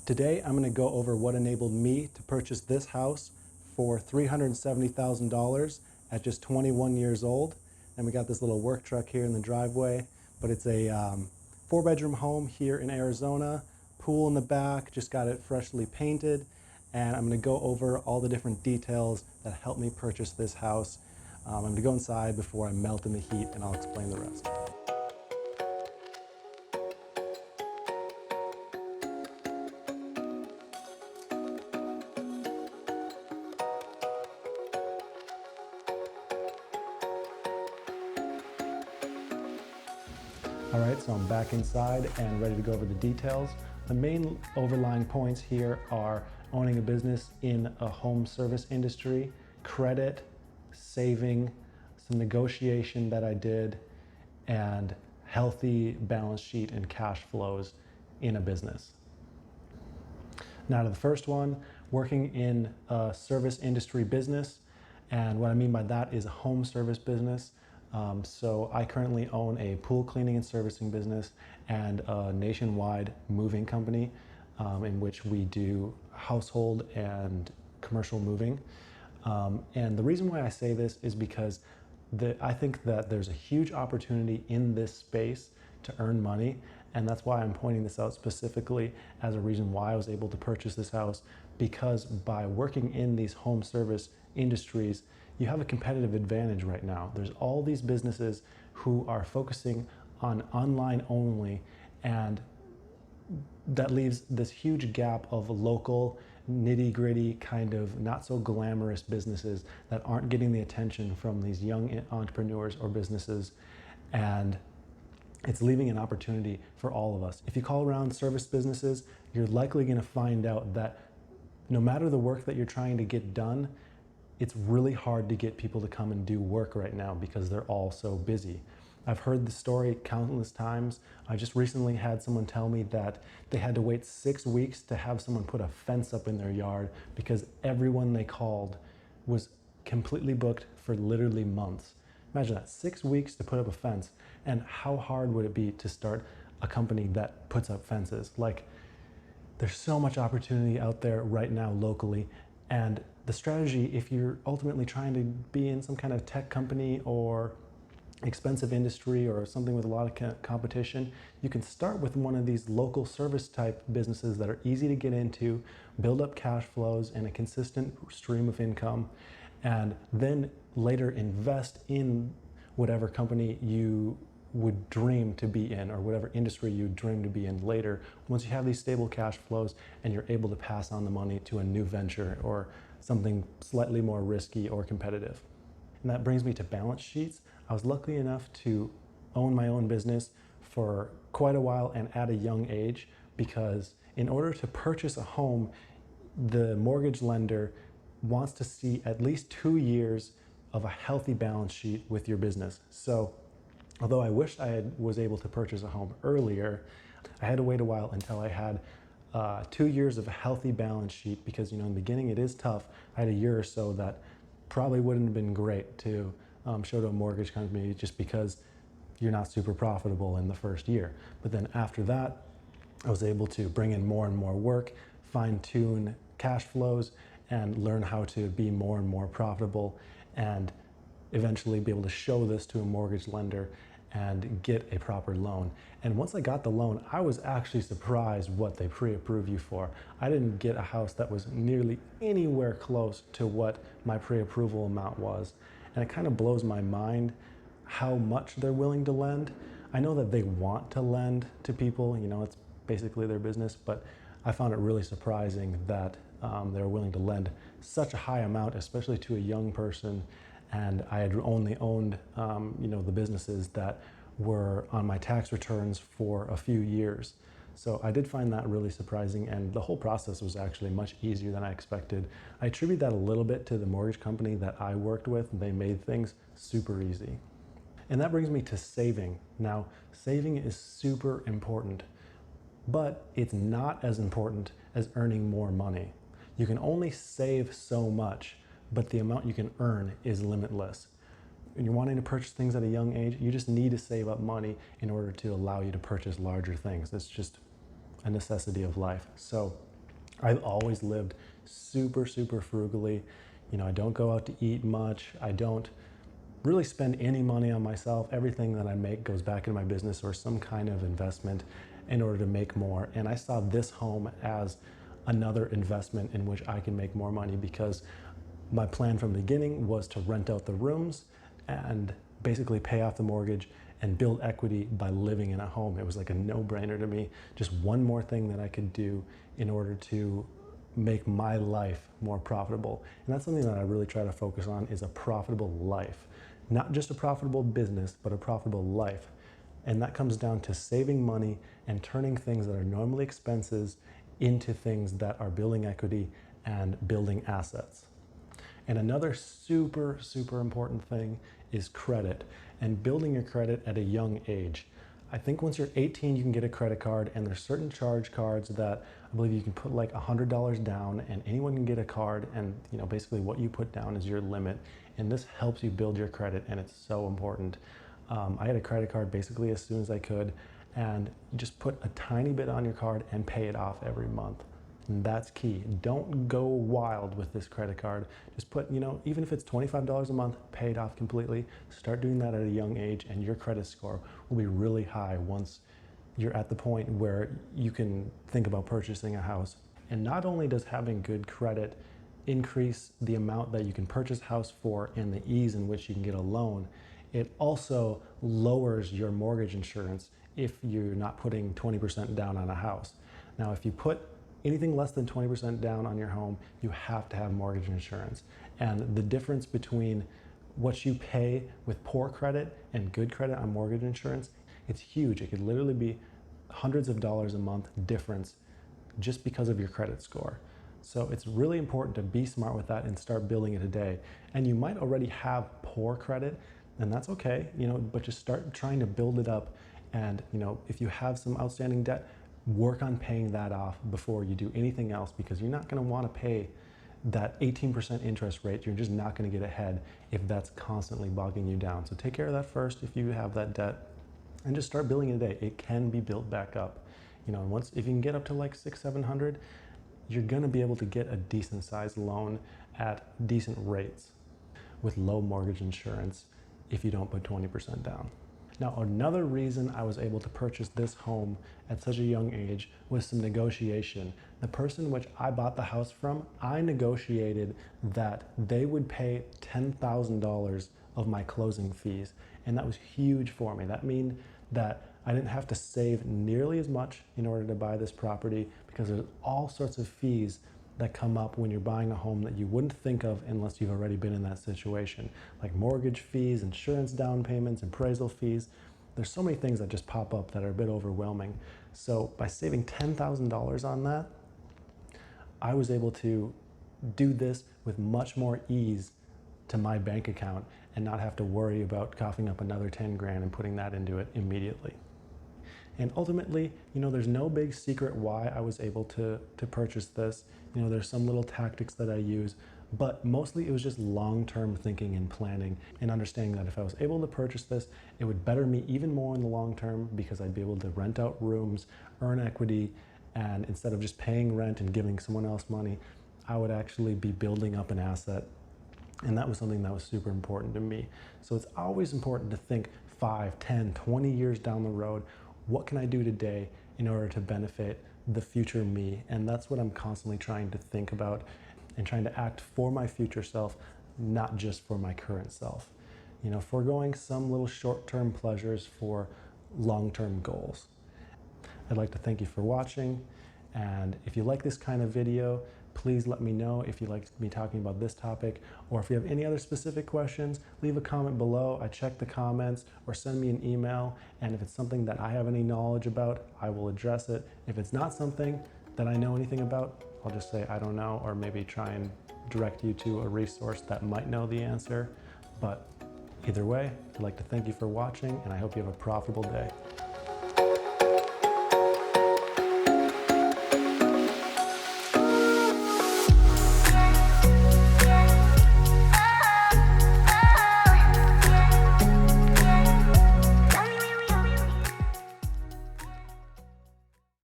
Today, I'm going to go over what enabled me to purchase this house for $370,000 at just 21 years old. And we got this little work truck here in the driveway, but it's a 4-bedroom home here in Arizona, pool in the back, just got it freshly painted. And I'm going to go over all the different details that helped me purchase this house. I'm going to go inside before I melt in the heat, and I'll explain the rest. All right, so I'm back inside and ready to go over the details. The main overlying points here are owning a business in a home service industry, credit, saving, some negotiation that I did, and healthy balance sheet and cash flows in a business. Now to the first one, working in a service industry business. And what I mean by that is a home service business. So I currently own a pool cleaning and servicing business and a nationwide moving company in which we do household and commercial moving. And the reason why I say this is because I think that there's a huge opportunity in this space to earn money, and that's why I'm pointing this out specifically as a reason why I was able to purchase this house, because by working in these home service industries, you have a competitive advantage right now. There's all these businesses who are focusing on online only, and that leaves this huge gap of local, nitty-gritty, kind of not so glamorous businesses that aren't getting the attention from these young entrepreneurs or businesses, and it's leaving an opportunity for all of us. If you call around service businesses, you're likely going to find out that no matter the work that you're trying to get done, it's really hard to get people to come and do work right now because they're all so busy. I've heard the story countless times. I just recently had someone tell me that they had to wait 6 weeks to have someone put a fence up in their yard because everyone they called was completely booked for literally months. Imagine that, 6 weeks to put up a fence. And how hard would it be to start a company that puts up fences? Like, there's so much opportunity out there right now locally. And the strategy, if you're ultimately trying to be in some kind of tech company or expensive industry or something with a lot of competition, you can start with one of these local service type businesses that are easy to get into, build up cash flows and a consistent stream of income, and then later invest in whatever company you would dream to be in or whatever industry you dream to be in later, once you have these stable cash flows and you're able to pass on the money to a new venture or something slightly more risky or competitive. And that brings me to balance sheets. I was lucky enough to own my own business for quite a while and at a young age, because in order to purchase a home, the mortgage lender wants to see at least 2 years of a healthy balance sheet with your business. So although I wished was able to purchase a home earlier, I had to wait a while until I had 2 years of a healthy balance sheet, because in the beginning it is tough. I had a year or so that probably wouldn't have been great to show to a mortgage company just because you're not super profitable in the first year. But then after that, I was able to bring in more and more work, fine-tune cash flows, and learn how to be more and more profitable, and eventually be able to show this to a mortgage lender and get a proper loan. And once I got the loan, I was actually surprised what they pre-approve you for. I didn't get a house that was nearly anywhere close to what my pre-approval amount was. And it kind of blows my mind how much they're willing to lend. I know that they want to lend to people, it's basically their business, but I found it really surprising that they're willing to lend such a high amount, especially to a young person. And I had only owned, the businesses that were on my tax returns for a few years. So I did find that really surprising, and the whole process was actually much easier than I expected. I attribute that a little bit to the mortgage company that I worked with. They made things super easy. And that brings me to saving. Now, saving is super important, but it's not as important as earning more money. You can only save so much, but the amount you can earn is limitless. When you're wanting to purchase things at a young age, you just need to save up money in order to allow you to purchase larger things. It's just a necessity of life. So I've always lived super, super frugally. I don't go out to eat much. I don't really spend any money on myself. Everything that I make goes back into my business or some kind of investment in order to make more. And I saw this home as another investment in which I can make more money, because my plan from the beginning was to rent out the rooms and basically pay off the mortgage and build equity by living in a home. It was like a no-brainer to me. Just one more thing that I could do in order to make my life more profitable. And that's something that I really try to focus on, is a profitable life. Not just a profitable business, but a profitable life. And that comes down to saving money and turning things that are normally expenses into things that are building equity and building assets. And another super, super important thing is credit, and building your credit at a young age. I think once you're 18, you can get a credit card, and there's certain charge cards that I believe you can put like $100 down, and anyone can get a card, and basically what you put down is your limit. And this helps you build your credit, and it's so important. I had a credit card basically as soon as I could, and you just put a tiny bit on your card and pay it off every month. And that's key. Don't go wild with this credit card. Just put, even if it's $25 a month, pay it off completely. Start doing that at a young age, and your credit score will be really high once you're at the point where you can think about purchasing a house. And not only does having good credit increase the amount that you can purchase a house for and the ease in which you can get a loan, it also lowers your mortgage insurance if you're not putting 20% down on a house. Now, if you put anything less than 20% down on your home, you have to have mortgage insurance. And the difference between what you pay with poor credit and good credit on mortgage insurance, it's huge. It could literally be hundreds of dollars a month difference just because of your credit score. So it's really important to be smart with that and start building it today. And you might already have poor credit, and that's okay, but just start trying to build it up. And if you have some outstanding debt, work on paying that off before you do anything else, because you're not going to want to pay that 18% interest rate. You're just not going to get ahead if that's constantly bogging you down. So take care of that first if you have that debt, and just start building it today. It can be built back up. If you can get up to like 600-700, you're going to be able to get a decent sized loan at decent rates with low mortgage insurance if you don't put 20% down. Now, another reason I was able to purchase this home at such a young age was some negotiation. The person which I bought the house from, I negotiated that they would pay $10,000 of my closing fees. And that was huge for me. That meant that I didn't have to save nearly as much in order to buy this property, because there's all sorts of fees that come up when you're buying a home that you wouldn't think of unless you've already been in that situation, like mortgage fees, insurance down payments, appraisal fees. There's so many things that just pop up that are a bit overwhelming. So by saving $10,000 on that, I was able to do this with much more ease to my bank account and not have to worry about coughing up another 10 grand and putting that into it immediately. And ultimately, there's no big secret why I was able to purchase this. There's some little tactics that I use, but mostly it was just long-term thinking and planning and understanding that if I was able to purchase this, it would better me even more in the long term, because I'd be able to rent out rooms, earn equity, and instead of just paying rent and giving someone else money, I would actually be building up an asset. And that was something that was super important to me. So it's always important to think 5, 10, 20 years down the road. What can I do today in order to benefit the future me? And that's what I'm constantly trying to think about and trying to act for my future self, not just for my current self. Foregoing some little short-term pleasures for long-term goals. I'd like to thank you for watching. And if you like this kind of video, please let me know if you like me talking about this topic, or if you have any other specific questions, leave a comment below. I check the comments, or send me an email. And if it's something that I have any knowledge about, I will address it. If it's not something that I know anything about, I'll just say I don't know, or maybe try and direct you to a resource that might know the answer. But either way, I'd like to thank you for watching, and I hope you have a profitable day.